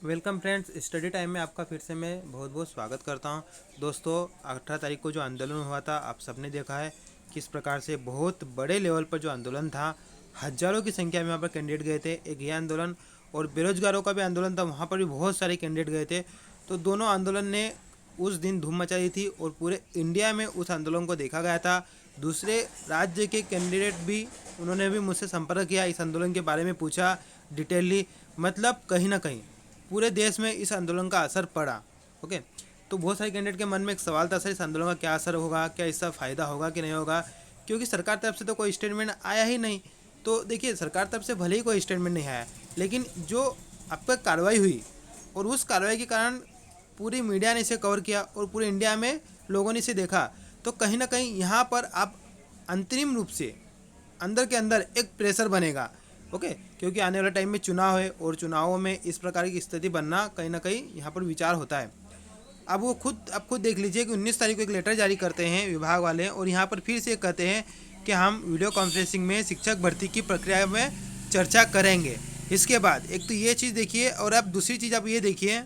Welcome friends, study time में आपका फिर से मैं बहुत बहुत स्वागत करता हूं। दोस्तों, 18 तारीख को जो आंदोलन हुआ था, आप सबने देखा है किस प्रकार से बहुत बड़े लेवल पर जो आंदोलन था। हजारों की संख्या में वहाँ पर कैंडिडेट गए थे। एक ये आंदोलन और बेरोजगारों का भी आंदोलन था, वहाँ पर भी बहुत सारे कैंडिडेट गए थे। तो दोनों आंदोलन ने उस दिन धूम मचाई थी और पूरे इंडिया में उस आंदोलन को देखा गया था। दूसरे राज्य के कैंडिडेट भी, उन्होंने भी मुझसे संपर्क किया, इस आंदोलन के बारे में पूछा डिटेलली। मतलब कहीं ना कहीं पूरे देश में इस आंदोलन का असर पड़ा। ओके, तो बहुत सारे कैंडिडेट के मन में एक सवाल था, सर इस आंदोलन का क्या असर होगा, क्या इसका फ़ायदा होगा कि नहीं होगा, क्योंकि सरकार तरफ से तो कोई स्टेटमेंट आया ही नहीं। तो देखिए, सरकार तरफ से भले ही कोई स्टेटमेंट नहीं आया, लेकिन जो आपका कार्रवाई हुई और उस कार्रवाई के कारण पूरी मीडिया ने इसे कवर किया और पूरे इंडिया में लोगों ने इसे देखा। तो कहीं ना कहीं यहाँ पर आप अंतरिम रूप से अंदर के अंदर एक प्रेशर बनेगा। ओके, क्योंकि आने वाले टाइम में चुनाव है और चुनावों में इस प्रकार की स्थिति बनना कहीं ना कहीं यहाँ पर विचार होता है। अब वो आप खुद देख लीजिए कि 19 तारीख को एक लेटर जारी करते हैं विभाग वाले, और यहाँ पर फिर से कहते हैं कि हम वीडियो कॉन्फ्रेंसिंग में शिक्षक भर्ती की प्रक्रिया में चर्चा करेंगे। इसके बाद एक तो ये चीज़ देखिए, और अब दूसरी चीज़ आप ये देखिए,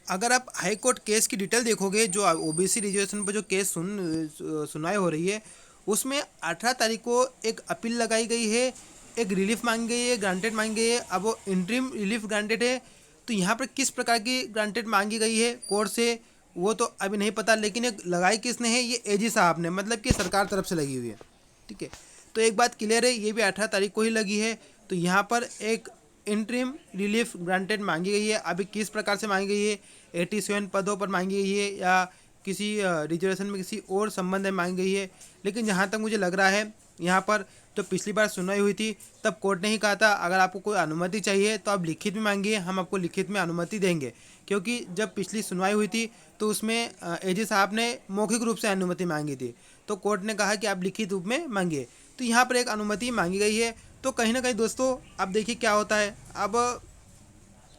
अगर आप हाई कोर्ट केस की डिटेल देखोगे, जो ओबीसी रिजर्वेशन पर जो केस सुनवाई हो रही है, उसमें 18 तारीख को एक अपील लगाई गई है, एक रिलीफ मांगी गई है, ग्रांटेड मांगी गई है। अब वो इंटरिम रिलीफ ग्रांटेड है, तो यहाँ पर किस प्रकार की ग्रांटेड मांगी गई है कोर्ट से, वो तो अभी नहीं पता, लेकिन एक लगाई किसने है, ये एजी साहब ने, मतलब कि सरकार तरफ से लगी हुई है। ठीक है, तो एक बात क्लियर है, ये भी 18 तारीख को ही लगी है। तो यहाँ पर एक इंटरिम रिलीफ ग्रांटेड मांगी गई है। अभी किस प्रकार से मांगी गई है, 87 पदों पर मांगी गई है या किसी रिजर्वेशन में किसी और संबंध में मांगी गई है। लेकिन जहाँ तक मुझे लग रहा है, यहाँ पर जो पिछली बार सुनवाई हुई थी, तब कोर्ट ने ही कहा था अगर आपको कोई अनुमति चाहिए तो आप लिखित में मांगिए, हम आपको लिखित में अनुमति देंगे। क्योंकि जब पिछली सुनवाई हुई थी तो उसमें एजी साहब ने मौखिक रूप से अनुमति मांगी थी, तो कोर्ट ने कहा कि आप लिखित रूप में मांगिए। तो यहाँ पर एक अनुमति मांगी गई है। तो कहीं ना कहीं दोस्तों, अब देखिए क्या होता है। अब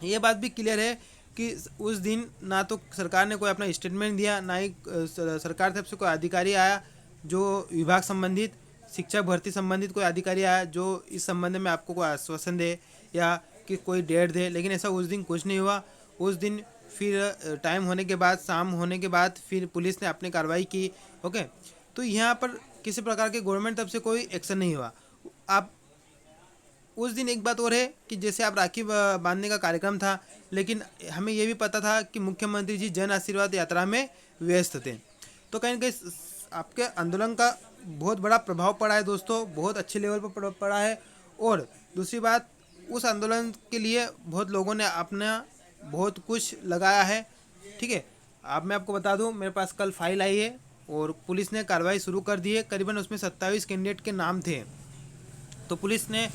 ये बात भी क्लियर है कि उस दिन ना तो सरकार ने कोई अपना स्टेटमेंट दिया, ना ही सरकार तरफ से कोई अधिकारी आया जो विभाग संबंधित, शिक्षक भर्ती संबंधित कोई अधिकारी आया जो इस संबंध में आपको कोई आश्वासन दे या कि कोई डेट दे। लेकिन ऐसा उस दिन कुछ नहीं हुआ। उस दिन फिर टाइम होने के बाद, शाम होने के बाद, फिर पुलिस ने अपनी कार्रवाई की। ओके, तो यहाँ पर किसी प्रकार के गवर्नमेंट तरफ से कोई एक्शन नहीं हुआ। आप उस दिन एक बात और है कि जैसे आप राखी बांधने का कार्यक्रम था, लेकिन हमें यह भी पता था कि मुख्यमंत्री जी जन आशीर्वाद यात्रा में व्यस्त थे। तो कहीं ना कहीं आपके आंदोलन का बहुत बड़ा प्रभाव पड़ा है दोस्तों, बहुत अच्छे लेवल पर पड़ा है। और दूसरी बात, उस आंदोलन के लिए बहुत लोगों ने अपना बहुत कुछ लगाया है। ठीक है, अब मैं आपको बता दूं, मेरे पास कल फाइल आई है और पुलिस ने कार्रवाई शुरू कर दी है। करीबन उसमें 27 कैंडिडेट के नाम थे। तो पुलिस ने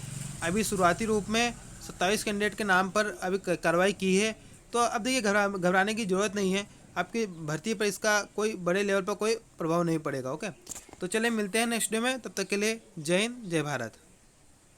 अभी शुरुआती रूप में 27 कैंडिडेट के नाम पर अभी कार्रवाई की है। तो अब देखिए, घबराने की ज़रूरत नहीं है। आपकी भर्ती पर इसका कोई बड़े लेवल पर कोई प्रभाव नहीं पड़ेगा। ओके, तो चलिए मिलते हैं नेक्स्ट डे में। तब तक के लिए जय हिंद, जय भारत।